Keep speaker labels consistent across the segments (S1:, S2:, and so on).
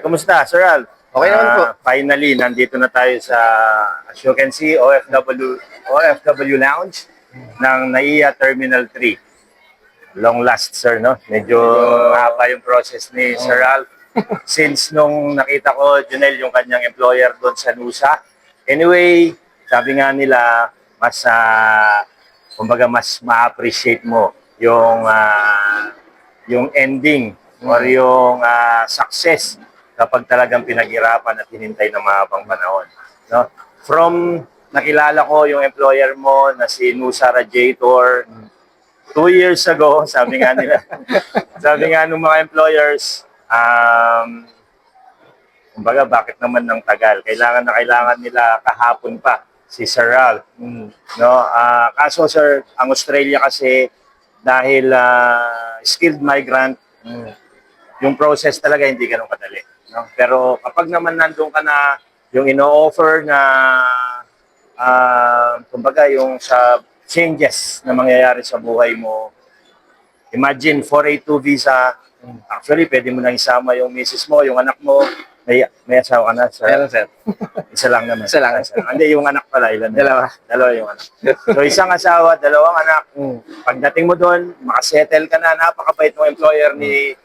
S1: Kumusta, Sir Al?
S2: Okay naman po.
S1: Finally, nandito na tayo sa, as you can see, OFW Lounge ng NAIA Terminal 3. Long last, sir, no? Medyo mahaba yung process ni Sir Al. Since nung nakita ko, Junel, yung kanyang employer doon sa Nusa. Anyway, sabi nga nila, mas, kumbaga, mas ma-appreciate mo yung ending or yung success kapag talagang pinaghirapan at hinintay ng mahabang panahon. No? From nakilala ko yung employer mo na si Nusa Radiator 2 years ago, sabi nga nila, sabi nga ng mga employers, kumbaga bakit naman ng tagal? Kailangan na kailangan nila kahapon pa si Sir Al. No? Kaso sir, ang Australia kasi dahil skilled migrant, yung process talaga hindi ganun kadali. No? Pero kapag naman nandun ka na, yung ino-offer na, kumbaga yung sa changes na mangyayari sa buhay mo, imagine 482 visa, actually pwede mo nang isama yung misis mo, yung anak mo, may asawa ka na, sir?
S2: Meron, sir.
S1: Isa lang naman.
S2: Isa lang.
S1: Hindi, yung anak pala, ilan?
S2: Dalawa.
S1: Dalawa yung anak. So isang asawa, dalawang anak. Pagdating mo doon, makasettle ka na, napakabait ng employer ni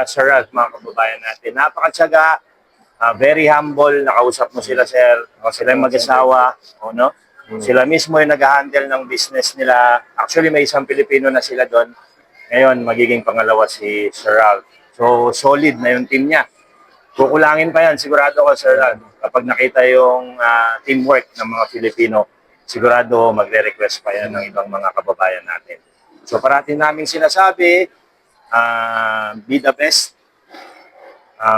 S1: Sir Ralph, mga kababayan natin. Napakatsaga, very humble, nakausap mo sila, sir. O, sila yung mag-asawa, o, no? Sila mismo yung nag-handle ng business nila. Actually, may isang Pilipino na sila doon. Ngayon, magiging pangalawa si Sir Ralph. So, solid na yung team niya. Kukulangin pa yan, sigurado ko, Sir Ralph. Kapag nakita yung teamwork ng mga Filipino, sigurado magre-request pa yan ng ibang mga kababayan natin. So, parating namin sinasabi, be the best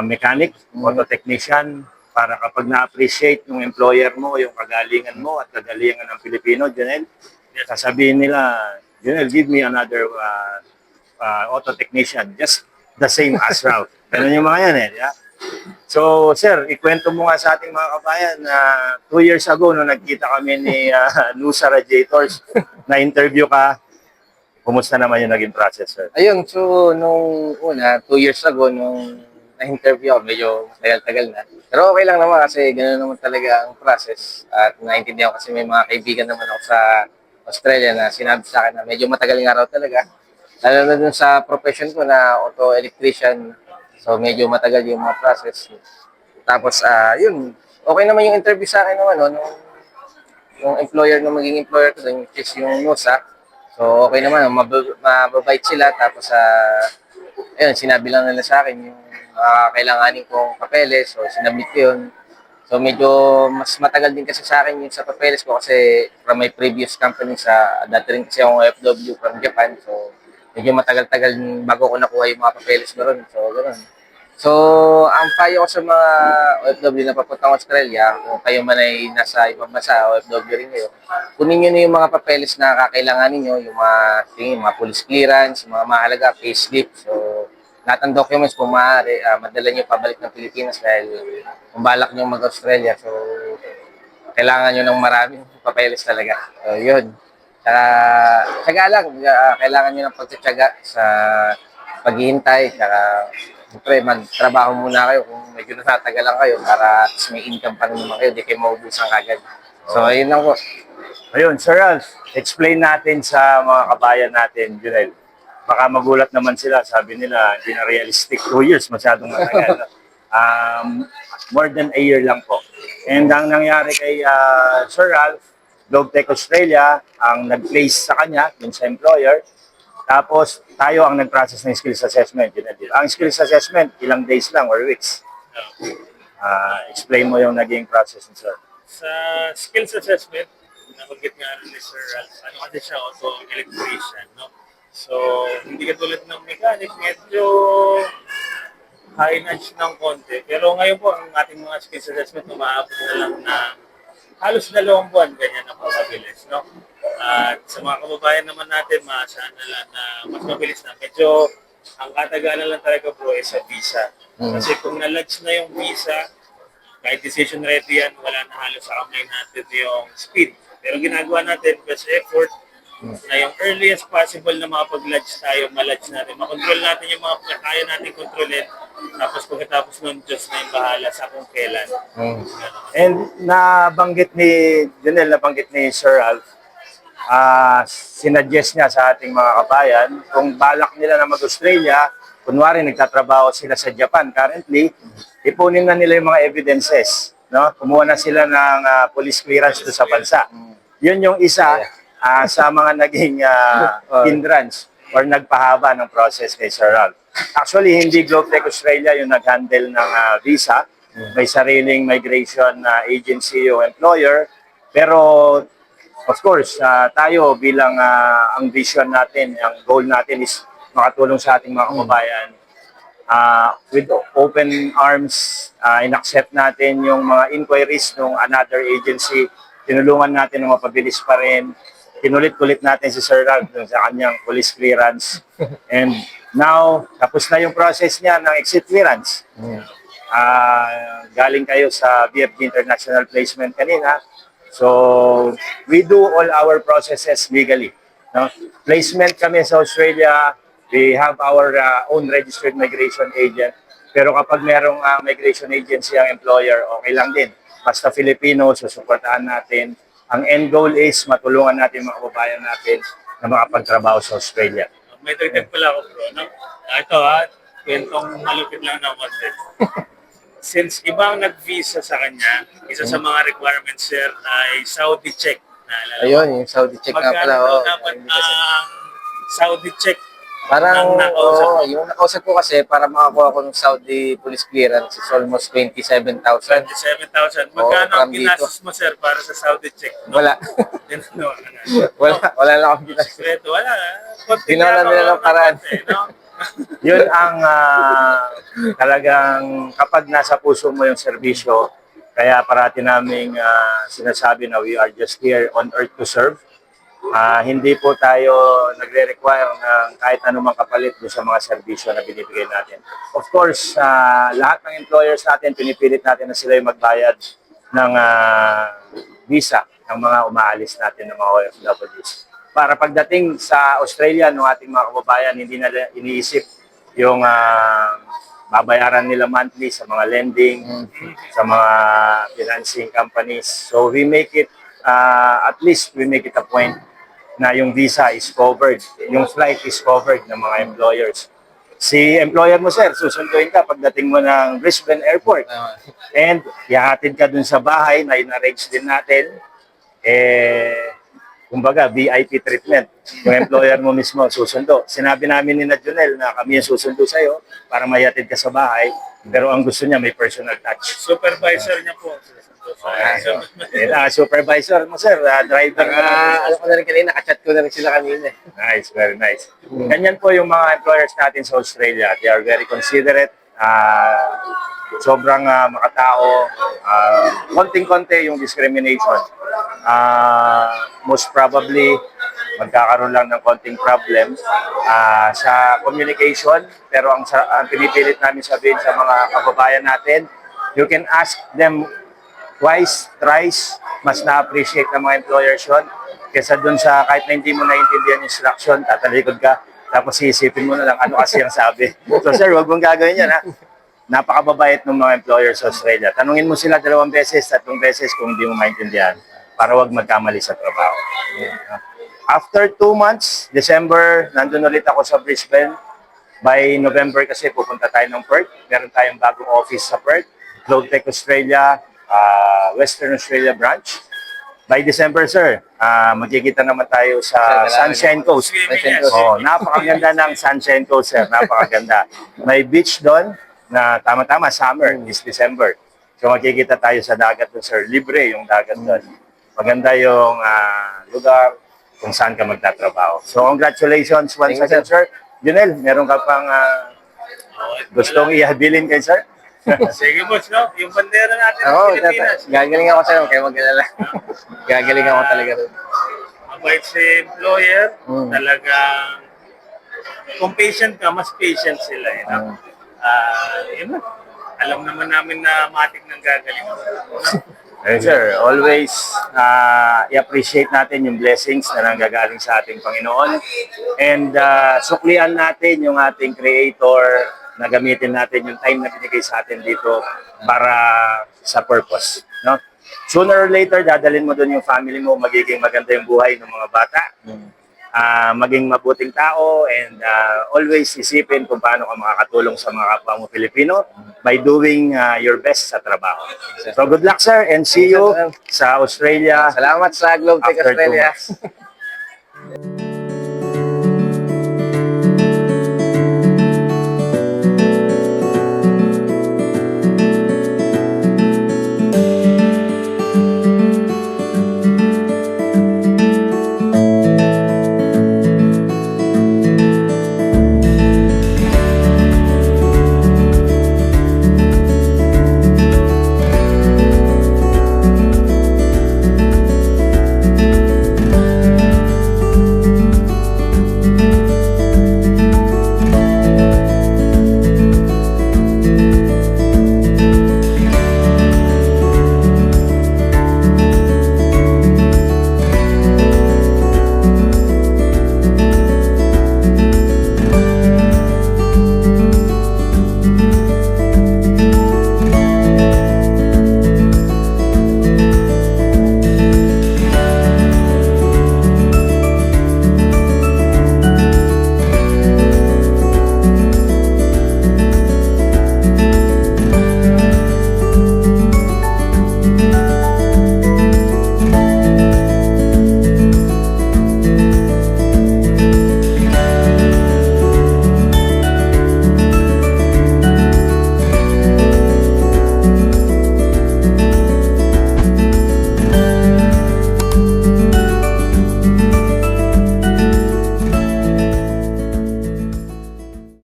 S1: mechanic, auto technician, para kapag na-appreciate yung employer mo, yung kagalingan mo at kagalingan ng Pilipino, Junel, sasabihin nila, Junel, give me another auto technician, just the same as Ralph. Ganun yung mga yan eh. Yeah? So, sir, ikwento mo nga sa ating mga kabayan na 2 years ago, nung nagkita kami ni Nusa Radiators, na-interview ka, kumusta naman yung naging process, sir?
S2: Ayun, so nung una, 2 years ago, nung na-interview ako, medyo tagal-tagal na. Pero okay lang naman kasi gano'n naman talaga ang process. At naintindihan ko kasi may mga kaibigan naman ako sa Australia na sinabi sa akin na medyo matagal nga raw talaga. Lalo na dun sa profession ko na auto electrician. So medyo matagal yung mga process. Tapos, yun, okay naman yung interview sa akin naman, no, yung employer na maging employer ko dun, which is yung NUSA. So okay naman, mababait sila. Tapos, ayun, sinabi lang nila sa akin yung kailanganin kong papeles. So sinabit ko yun. So medyo mas matagal din kasi sa akin yung sa papeles ko kasi from my previous company dati rin kasi akong OFW from Japan. So medyo matagal-tagal bago ko nakuha yung mga papeles ko ron. So gano'n. So, ang payo ko sa mga OFW na papuntang Australia, kung kayo man ay nasa ibang bansa, OFW rin kayo, kunin nyo na yung mga papeles na kakailanganin nyo, yung mga police clearance, yung mga mahalaga, payslip. So, lahat ng documents kung maaari, madala nyo pabalik ng Pilipinas dahil kung balak nyo mag-Australia. So, kailangan nyo ng maraming papeles talaga. So, yun. Tsaga lang, kailangan nyo ng pagtsatsaga sa paghihintay, siyempre, magtrabaho muna kayo kung medyo natatagal kayo para at least may income pa rin naman kayo, di kayo maubusan kagad. So, ayun lang po.
S1: Ayun, Sir Ralph, explain natin sa mga kabayan natin, Junel. Baka magulat naman sila, sabi nila, hindi na realistic. 2 years, masyadong matagal. More than a year lang po. And ang nangyari kay Sir Ralph, GlobeTech Australia, ang nag-place sa kanya, yung sa employer. Tapos, tayo ang nag-process ng skills assessment. Ang skills assessment, ilang days lang or weeks. Explain mo yung naging process, sir.
S3: Sa skills assessment, nabanggit nga ni Sir Ralph, ano kasi siya, auto electrician, no? So, hindi katulad ng mechanic, medyo high notch ng konti. Pero ngayon po, ang ating mga skills assessment, umaabot na lang na halos 2 buwan, ganyan ang pagkabilis, no? At sa mga kababayan naman natin, maasahan na lang na mas mabilis na. Medyo, ang katagalan lang talaga bro is sa visa. Kasi kung na-lodge na yung visa, kahit decision ready yan, wala na halos sa kamay natin yung speed. Pero ginagawa natin, best effort, na yung earliest possible na makapag-lodge tayo, ma-lodge natin. Makontrol natin yung mga kaya natin kontrolin. Tapos pagkatapos nun, Diyos na yung bahala sa kung kailan.
S1: And nabanggit ni Sir Alf, sinuggest niya sa ating mga kabayan, kung balak nila na mag-Australia, kunwari nagtatrabaho sila sa Japan currently, ipunin na nila yung mga evidences. No? Kumuha na sila ng police clearance doon sa bansa. Yun yung isa sa mga naging hindrance or nagpahaba ng process kay Sir Alf. Actually, hindi GlobeTech Australia yung nag-handle ng visa. May sariling migration agency o employer. Pero of course, tayo bilang ang vision natin, ang goal natin is makatulong sa ating mga kababayan. With open arms, in-accept natin yung mga inquiries ng another agency. Tinulungan natin na mapabilis pa rin. Kinulit-kulit natin si Sir Ralph sa kanyang police clearance. And now, tapos na yung process niya ng exit clearance. Galing kayo sa BFG International Placement kanina. So, we do all our processes legally. No? Placement kami sa Australia, we have our own registered migration agent. Pero kapag merong migration agency ang employer, okay lang din. Basta Filipino, susuportahan natin. Ang end goal is matulungan natin mga kababayan natin na makapagtrabaho sa Australia.
S3: May dagdag pala ako, bro. No? Ito kwentong malupit lang na konti. Since ibang nag-visa sa kanya, isa sa mga requirements, sir, ay Saudi check. Naalala mo?
S2: Ayun, yung Saudi check nga pala.
S3: Magkano
S2: Oh,
S3: dapat ang Saudi check?
S2: parang,
S3: Ang nakausap mo?
S2: yung nakausap ko kasi, para makakuha ko ng Saudi police clearance, is almost 27,000.
S3: 27,000. Magkano ang
S2: from dito.
S3: ginastos mo, sir, para sa Saudi check?
S2: Wala.
S3: No?
S2: wala lang akong ginastos.
S3: Sekreto, wala. Konti
S2: Ginawa
S3: lang
S2: nila
S3: ako
S2: ng paraan.
S3: konti, no?
S1: Yun ang talagang kapag nasa puso mo yung serbisyo, kaya parati naming sinasabi na we are just here on earth to serve. Hindi po tayo nagre-require ng kahit anumang kapalit doon sa mga serbisyo na binibigay natin. Of course, lahat ng employers natin, pinipilit natin na sila yung magbayad ng visa ng mga umaalis natin ng mga OFWs. Para pagdating sa Australia ng ating mga kababayan, hindi na iniisip yung babayaran nila monthly sa mga lending, sa mga financing companies. So we make it, at least we make it a point na yung visa is covered, yung flight is covered ng mga employers. Si employer mo, sir, susunduin ka pagdating mo ng Brisbane Airport. And ihahatid ka dun sa bahay na in-arrange din natin. Kumbaga, VIP treatment. Yung employer mo mismo susundo. Sinabi namin ni Nadjonel na kami yung susundo sa'yo para mayatid ka sa bahay. Pero ang gusto niya, may personal touch.
S3: Supervisor niya po.
S1: Supervisor mo, sir. Driver mo.
S2: Alam ko na rin kanina, nakachat ko na rin sila kanina.
S1: Nice, very nice. Ganyan po yung mga employers natin sa Australia. They are very considerate. Sobrang makatao. Konting-konti yung discrimination. Most probably, magkakaroon lang ng konting problem sa communication. Pero ang pinipilit namin sabihin sa mga kababayan natin, you can ask them twice, thrice, mas na-appreciate ng mga employers yun. Kesa dun sa kahit na hindi mo naiintindihan yung instruction, tatalikod ka, tapos iisipin mo na lang ano kasi ang sabi. So sir, huwag mong gagawin yan ha. Napakababait ng mga employers sa Australia. Tanungin mo sila 2 beses, 3 beses kung hindi mo maintindihan para huwag magkamali sa trabaho. After 2 months, December, nandun ulit ako sa Brisbane. By November kasi pupunta tayo ng Perth. Meron tayong bagong office sa Perth. GlobeTech Australia, Western Australia branch. By December, sir, magkikita naman tayo sa Sunshine Coast. Napakaganda ng Sunshine Coast, sir. Napakaganda. May beach doon na tama-tama, summer is December. So magkikita tayo sa dagat doon, sir. Libre yung dagat doon. Maganda yung lugar kung saan ka magtatrabaho. So congratulations once again, sir. Junel, meron ka pang gustong ihabilin kay sir?
S3: Sige, boss, no? Yung bandera natin
S2: Ako,
S3: ng Pilipinas.
S2: gagaling ako sa'yo, kaya mag-alala. Gagaling ako talaga rin.
S3: Mabait si employer, talagang kung patient ka, mas patient sila. Yun na. Alam naman namin na matik ng gagaling.
S1: Ayun, sir, always i-appreciate natin yung blessings na nanggagaling sa ating Panginoon. And suklian natin yung ating Creator na gamitin natin yung time na binigay sa atin dito para sa purpose. No? Sooner or later, dadalhin mo doon yung family mo, magiging maganda yung buhay ng mga bata. Maging mabuting tao and always isipin kung paano ka makakatulong sa mga kapwa mo Pilipino by doing your best sa trabaho. So good luck sir and see you sa Australia
S2: Salamat sa Globe Tech
S1: after 2
S2: Australia.
S1: months.